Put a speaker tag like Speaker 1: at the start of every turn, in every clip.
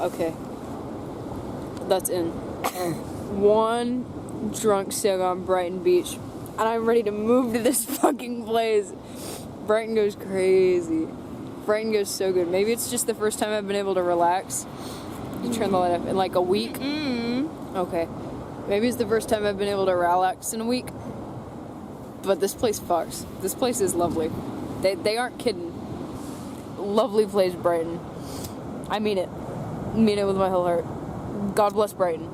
Speaker 1: Okay. That's in. One drunk sig on Brighton Beach, and I'm ready to move to this fucking place. Brighton goes crazy. Brighton goes so good. Maybe it's just the first time I've been able to relax. You turn the light up in like a week. Okay. Maybe it's the first time I've been able to relax in a week. But this place fucks. This place is lovely. They aren't kidding. Lovely place, Brighton. I mean it. Mean it with my whole heart. God bless Brighton.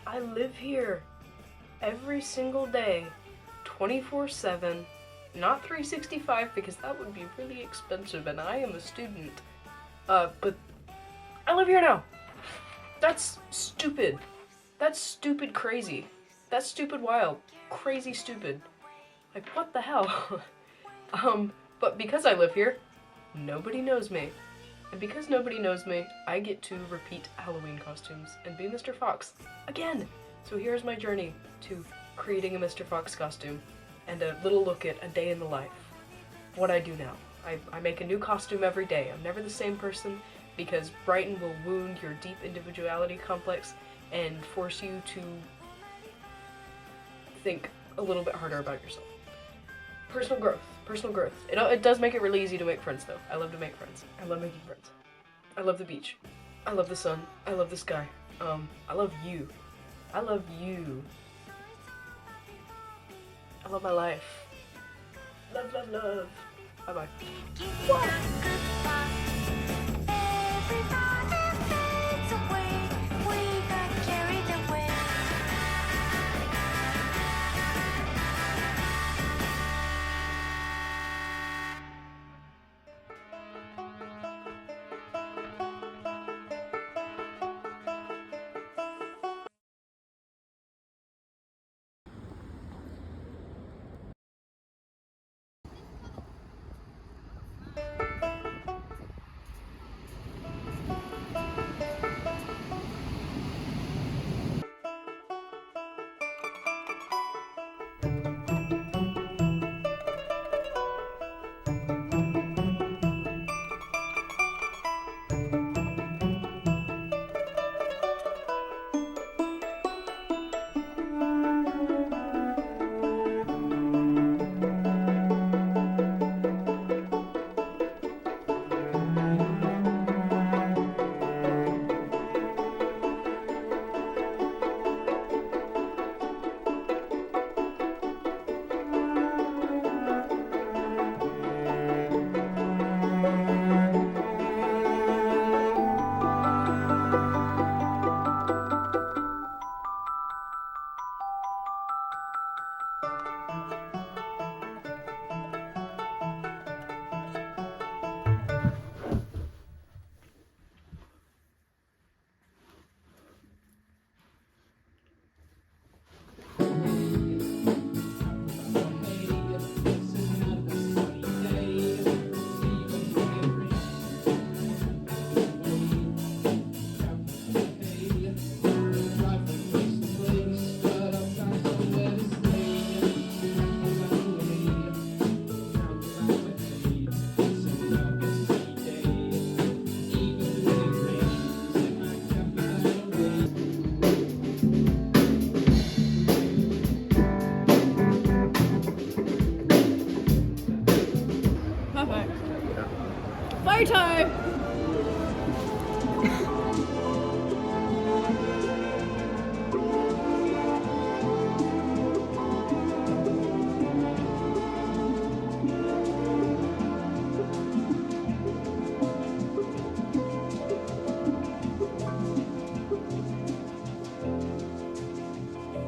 Speaker 2: I live here every single day, 24/7, not 365 because that would be really expensive and I am a student. But I live here now. That's stupid. That's stupid crazy. That's stupid wild. Crazy stupid. Like, what the hell? But because I live here, nobody knows me. And because nobody knows me, I get to repeat Halloween costumes and be Mr. Fox again. So here's my journey to creating a Mr. Fox costume and a little look at a day in the life. What I do now. I make a new costume every day. I'm never the same person because Brighton will wound your deep individuality complex and force you to think a little bit harder about yourself. Personal growth. Personal growth. It does make it really easy to make friends, though. I love to make friends. I love making friends. I love the beach. I love the sun. I love the sky. I love you. I love you. I love my life. Love, love, love. Bye-bye.
Speaker 1: Fire time!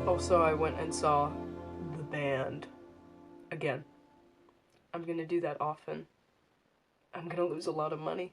Speaker 2: Also, I went and saw the band again. I'm gonna do that often. I'm gonna lose a lot of money.